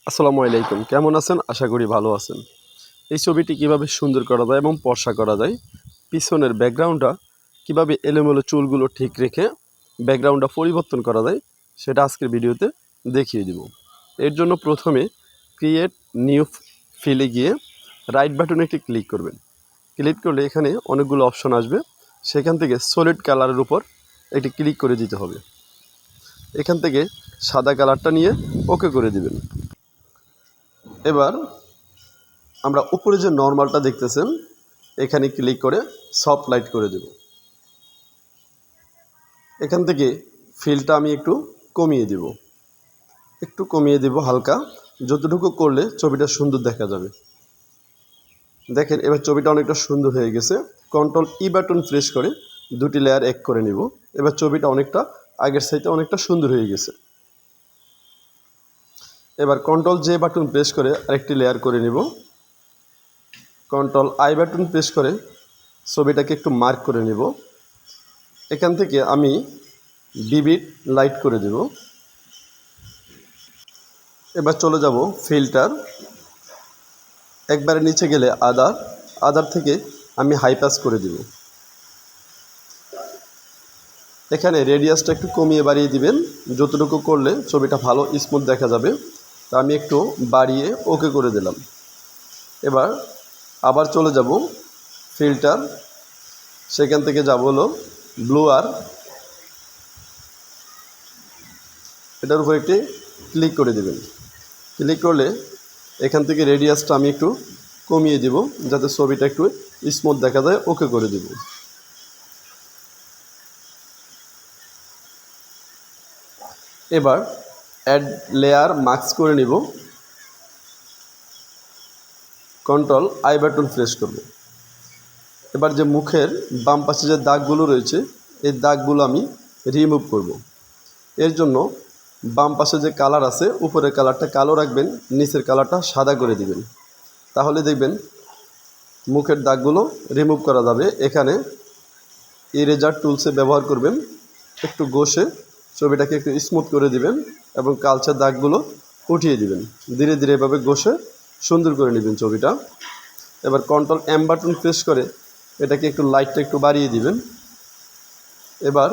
আসসালামু আলাইকুম, কেমন আছেন? আশা করি ভালো আছেন। এই ছবিটি কিভাবে সুন্দর করা যায় এবং ফর্সা করা যায়, পিছনের ব্যাকগ্রাউন্ডটা কিভাবে এলোমেলো চুলগুলো ঠিক রেখে ব্যাকগ্রাউন্ডটা পরিবর্তন করা যায়, সেটা আজকের ভিডিওতে দেখিয়ে দিব। এর জন্য প্রথমে ক্রিয়েট নিউ ফিলে গিয়ে রাইট বাটনে একটি ক্লিক করবেন। ক্লিক করলে এখানে অনেকগুলো অপশন আসবে, সেখান থেকে সলিড কালারের উপর একটি ক্লিক করে দিতে হবে। এখান থেকে সাদা কালারটা নিয়ে ওকে করে দিবেন। এবার আমরা উপরে যে নর্মালটা দেখতেছেন এখানে ক্লিক করে সফট লাইট করে দেব। এখান থেকে ফিলটা আমি একটু কমিয়ে দেব হালকা, যতটুকু করলে ছবিটা সুন্দর দেখা যাবে। দেখেন এবার ছবিটা অনেকটা সুন্দর হয়ে গেছে। কন্ট্রোল ই বাটন প্রেস করে দুটি লেয়ার এক করে নিব। এবার ছবিটা অনেকটা আগের চাইতে অনেকটা সুন্দর হয়ে গেছে। এবার কন্ট্রোল জে বাটন প্রেস করে আরেকটি লেয়ার করে নিব। কন্ট্রোল আই বাটন প্রেস করে ছবিটাকে একটু মার্ক করে নেব। এখান থেকে আমি বিবিট লাইট করে দেব। এবার চলে যাব ফিল্টার, একবারে নিচে গেলে আদার থেকে আমি হাই পাস করে দেব। এখানে রেডিয়াসটা একটু কমিয়ে বাড়িয়ে দিবেন, যতটুকু করলে ছবিটা ভালো স্মুথ দেখা যাবে। তা আমি একটু বাড়িয়ে ওকে করে দিলাম। এবার আবার চলে যাব ফিল্টার, সেখান থেকে যাব হলো ব্লুয়ার, এটার উপর একটি ক্লিক করে দেবেন। ক্লিক করলে এখান থেকে রেডিয়াসটা আমি একটু কমিয়ে দিব, যাতে ছবিটা একটু স্মুথ দেখা যায়। ওকে করে দিব। এবার অ্যাড লেয়ার মাস্ক করে নিব। কন্ট্রোল আই বাটন প্রেস করব। এবার যে মুখের বাম পাশে যে দাগগুলো রয়েছে এই দাগগুলো আমি রিমুভ করব। এর জন্য বাম পাশে যে কালার আছে উপরের কালারটা কালো রাখবেন, নিচের কালারটা সাদা করে দিবেন। তাহলে দেখবেন মুখের দাগগুলো রিমুভ করা যাবে। এখানে ইরেজার টুলসে ব্যবহার করবেন, একটু ঘষে ছবিটাকে একটু স্মুথ করে দিবেন এবং কালচে দাগগুলো উঠিয়ে দিবেন। ধীরে ধীরে এভাবে ঘষে সুন্দর করে নেবেন ছবিটা। এবার কন্ট্রোল এম বাটন প্রেস করে এটাকে একটু লাইটটা একটু বাড়িয়ে দিবেন। এবার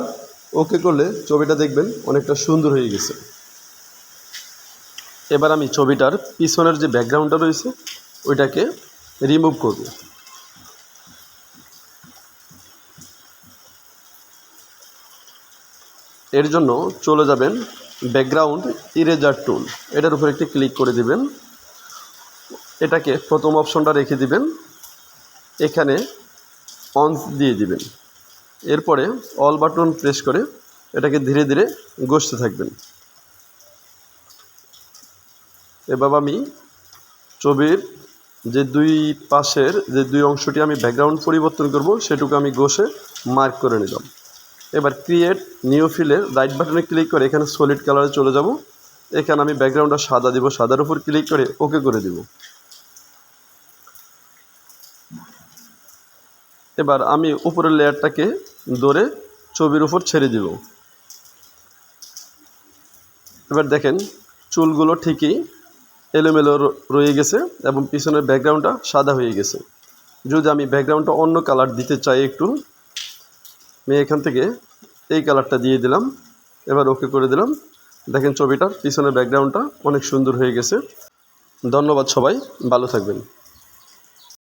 ওকে করলে ছবিটা দেখবেন অনেকটা সুন্দর হয়ে গেছে। এবার আমি ছবিটার পিছনের যে ব্যাকগ্রাউন্ডটা রয়েছে ওইটাকে রিমুভ করব। এর জন্য চলে যাবেন ব্যাকগ্রাউন্ড ইরেজার টুল, এটার উপর একটি ক্লিক করে দিবেন। এটাকে প্রথম অপশনটা রেখে দিবেন, এখানে অন দিয়ে দিবেন। এরপরে অল বাটন প্রেস করে এটাকে ধীরে ধীরে ঘষতে থাকবেন। এবার আমি ছবির যে দুই পাশের যে দুই অংশটি আমি ব্যাকগ্রাউন্ড পরিবর্তন করব সেটুকু আমি ঘষে মার্ক করে নিলাম। এবার ক্রিয়েট নিউ ফিলের রাইট বাটনে ক্লিক করে এখানে সলিড কালারে চলে যাব। এখানে আমি ব্যাকগ্রাউন্ডটা সাদা দিব, সাদার উপর ক্লিক করে ওকে করে দিব। এবার আমি উপরের লেয়ারটাকে ধরে ছবির উপর ছেড়ে দিব। এবার দেখেন চুলগুলো ঠিকই এলোমেলো রয়ে গেছে এবং পিছনের ব্যাকগ্রাউন্ডটা সাদা হয়ে গেছে। যদি আমি ব্যাকগ্রাউন্ডটা অন্য কালার দিতে চাই একটু, আমি এখান থেকে এই কালারটা দিয়ে দিলাম। এবার ওকে করে দিলাম। দেখেন ছবিটার পিছনের ব্যাকগ্রাউন্ডটা অনেক সুন্দর হয়ে গেছে। ধন্যবাদ সবাই, ভালো থাকবেন।